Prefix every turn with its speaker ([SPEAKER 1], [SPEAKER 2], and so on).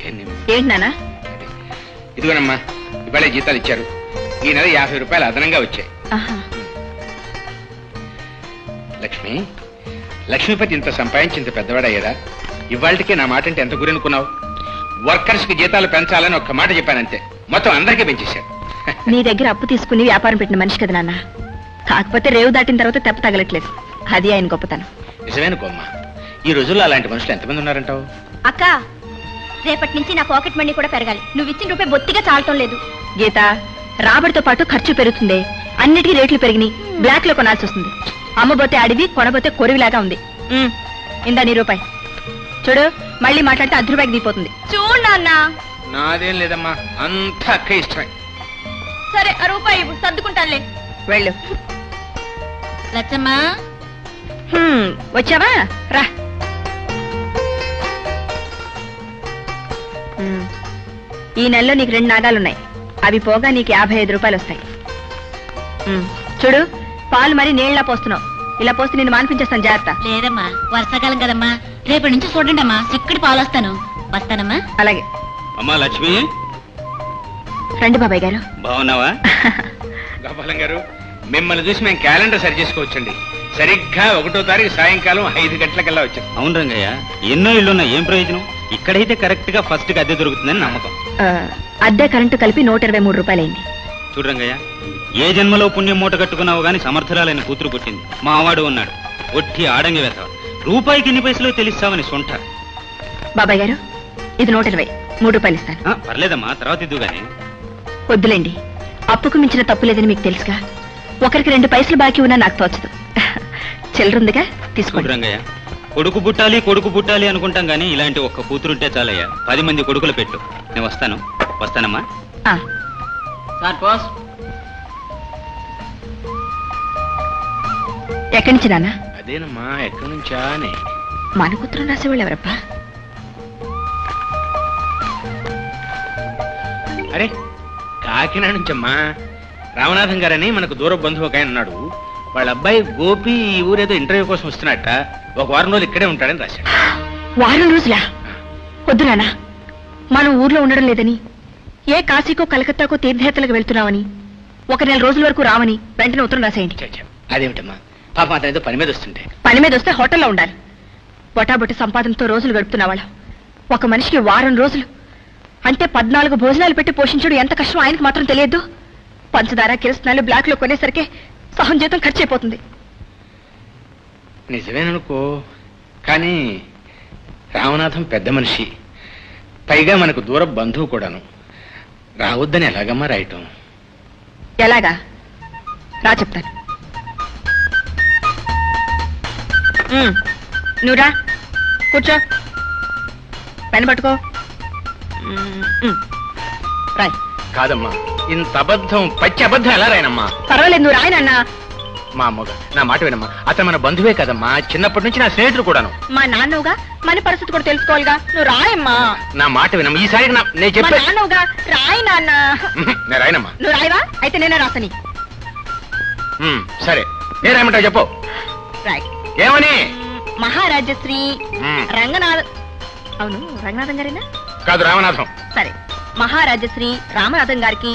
[SPEAKER 1] ఏంటి నాన్న?
[SPEAKER 2] ఇదిగోనమ్మా, ఇవాళ జీతాలు ఇచ్చారు. ఈ నెల 50 రూపాయలు అదనంగా వచ్చాయి. లక్ష్మి, లక్ష్మీపతి ఇంత సంపాదించి ఇంత పెద్దవాడయ్యాడా? ఇవాళకే నా మాట అంటే ఎంత గురనుకున్నావు? వర్కర్స్ కి జీతాలు పెంచాలని ఒక్క మాట చెప్పానంతే, మొత్తం అందరికీ పెంచేశాడు.
[SPEAKER 1] నీ దగ్గర అప్పు తీసుకుని వ్యాపారం పెట్టిన మనిషి కదా నాన్న. కాకపోతే రేవు దాటిన తర్వాత తెప్ప తగలట్లేదు, అది ఆయన గొప్పతనం.
[SPEAKER 2] నిజమేనుకోమ్మా, ఈ రోజుల్లో అలాంటి మనుషులు ఎంతమంది ఉన్నారంటావు?
[SPEAKER 3] అక్క, రేపటి నుంచి నా పాకెట్ మనీ కూడా పెరగాలి. నువ్వు ఇచ్చిన రూపాయి బొత్తిగా చాలటం లేదు.
[SPEAKER 1] గీత, రాబడితో పాటు ఖర్చు పెరుగుతుంది. అన్నిటికీ రేట్లు పెరిగినాయి. బ్లాక్ లో కొనాల్సి వస్తుంది. అమ్మబోతే అడివి, కొనబోతే కొరివిలాగా ఉంది. ఇందా నీ రూపాయి. చూడు, మళ్ళీ మాట్లాడితే 10 రూపాయకి దిగిపోతుంది.
[SPEAKER 3] చూడు నాన్న.
[SPEAKER 2] నాదేం లేదమ్మా, అంతా అక్క ఇష్టమే.
[SPEAKER 3] సరే, ఆ రూపాయి సర్దుకుంటానులే.
[SPEAKER 1] వెళ్ళు.
[SPEAKER 3] లచ్చమ్మా,
[SPEAKER 1] వచ్చావా? రా. ఈ నెలలో నీకు 2 నాగాలున్నాయి. అవి పోగా నీకు 55 రూపాయలు వస్తాయి. చూడు, పాలు మరి నీళ్ళ పోస్తున్నావు. ఇలా పోస్తే నేను మానిపించేస్తాను, జాగ్రత్త.
[SPEAKER 3] లేదమ్మా, వర్షాకాలం కదమ్మా. రేపటి నుంచి చూడండి అమ్మా, చిక్కడి పాలు వస్తాను. వస్తానమ్మా.
[SPEAKER 1] అలాగే.
[SPEAKER 4] అమ్మా లక్ష్మి,
[SPEAKER 1] రండి బాబాయ్ గారు.
[SPEAKER 4] బాగున్నావా?
[SPEAKER 2] గోపాలం గారు, మిమ్మల్ని చూసి మేము క్యాలెండర్ సరి చేసుకోవచ్చండి. సరిగ్గా 1వ తారీఖు సాయంకాలం 5 గంటలకల్లా వచ్చాం.
[SPEAKER 4] అవును రంగయ్య, ఎన్నో ఇళ్ళున్నా ఏం ప్రయోజనం? ఇక్కడైతే కరెక్ట్ గా ఫస్ట్ కి అద్దె దొరుకుతుందని నమ్మకం.
[SPEAKER 1] అద్దె కరెంటు కలిపి 123 రూపాయలైంది.
[SPEAKER 4] చూడు రంగయ్య, ఏ జన్మలో పుణ్యం మూట కట్టుకున్నావు గాని సమర్థురాలైన కూతురు పుట్టింది. మావాడు ఉన్నాడు, ఒట్టి ఆడంగి వెతవ. రూపాయికి ఎన్ని పైసలు తెలిస్తావని సొంట.
[SPEAKER 1] బాబాయ్ గారు, ఇది 120, 3 రూపాయలు ఇస్తాను.
[SPEAKER 4] పర్లేదమ్మా, తర్వాత ఇద్దు గాని.
[SPEAKER 1] వద్దులేండి, అప్పుకు మించిన తప్పు లేదని మీకు తెలుసుగా. ఒకరికి 2 పైసలు బాకీ ఉన్నా నాకు తోచదు. చిల్లరుందిగా, తీసుకోండి.
[SPEAKER 4] రంగయ్య, కొడుకు పుట్టాలి అనుకుంటాం గానీ ఇలాంటి ఒక్క కూతురుంటే చాలయ్యా. 10 మంది కొడుకులు పెట్టు. నేను వస్తానమ్మా.
[SPEAKER 1] ఎక్కడి నుంచి నాన్న?
[SPEAKER 2] అదేనమ్మా, ఎక్కడి నుంచా అని.
[SPEAKER 1] మన కూతురు రాసేవాళ్ళు ఎవరబ్బా?
[SPEAKER 2] అరే, కాకినాడ నుంచమ్మా. రామనాథం గారని మనకు దూర బంధువు ఒక ఆయన ఉన్నాడు. వాళ్ళ అబ్బాయి గోపి ఈ ఊరేదో ఇంటర్వ్యూ కోసం వస్తున్నట్ట. 1 వారం రోజులు ఇక్కడే ఉంటాడని రాశాడు.
[SPEAKER 1] వారం రోజులా? వద్దు నాన్న, మనం ఊర్లో ఉండడం లేదని, ఏ కాశీకో కలకత్తాకో తీర్థయాత్రలకు వెళ్తున్నామని, 1 నెల రోజుల వరకు రామని వెంటనే ఉత్తరం రాసేయండి.
[SPEAKER 2] అదేమిటమ్మా, పాప అతను ఏదో పని మీద వస్తుంటే.
[SPEAKER 1] పని మీద వస్తే హోటల్లో ఉండాలి. బొటాబొట్టి సంపాదనతో రోజులు గడుపుతున్నవాళ్ళం. ఒక మనిషికి వారం రోజులు అంటే 14 భోజనాలు పెట్టి పోషించడం ఎంత కష్టం ఆయనకు మాత్రం తెలియదు. పంచదార, కిరసనాలు బ్లాక్ లో కొనేసరికి సహం జీతం ఖర్చు అయిపోతుంది.
[SPEAKER 2] నిజమేననుకో, కానీ రామనాథం పెద్ద మనిషి, పైగా మనకు దూర బంధువు కూడాను. రావద్దని ఎలాగమ్మా రాయటం?
[SPEAKER 1] ఎలాగా రా, చెప్తాను. నువ్వురా, కూర్చో, పెన్ పట్టుకో. రాయ్.
[SPEAKER 2] కాదమ్మా, ఇంత అబద్ధం, పచ్చి అబద్ధం ఎలా రాయనమ్మా?
[SPEAKER 1] పర్వాలేదు, నువ్వు రాయనన్నా.
[SPEAKER 2] మా అమ్మగా నా మాట వినమ్మా, అతను మన బంధువే కదమ్మా, చిన్నప్పటి నుంచి నా స్నేహితుడు కూడాను.
[SPEAKER 1] మా నాన్నవుగా మన పరిస్థితి కూడా తెలుసుకోవాలిగా. నువ్వు రాయమ్మా.
[SPEAKER 2] నా మాట వినమ్మా, ఈసారి నేను చెప్పే.
[SPEAKER 1] నాన్నవుగా రాయి నాన్న.
[SPEAKER 2] నేను రాయనమ్మా.
[SPEAKER 1] నువ్వు రాయవా? అయితే నేనే రాసని.
[SPEAKER 2] సరే, నేను రాయమంటావు చెప్పు.
[SPEAKER 1] రాయ్.
[SPEAKER 2] ఏమని?
[SPEAKER 1] మహారాజశ్రీ రంగనాథ. అవును, రంగనాథం గారేనా?
[SPEAKER 2] కాదు, రామనాథం.
[SPEAKER 1] సరే, మహారాజశ్రీ రామనాథం గారికి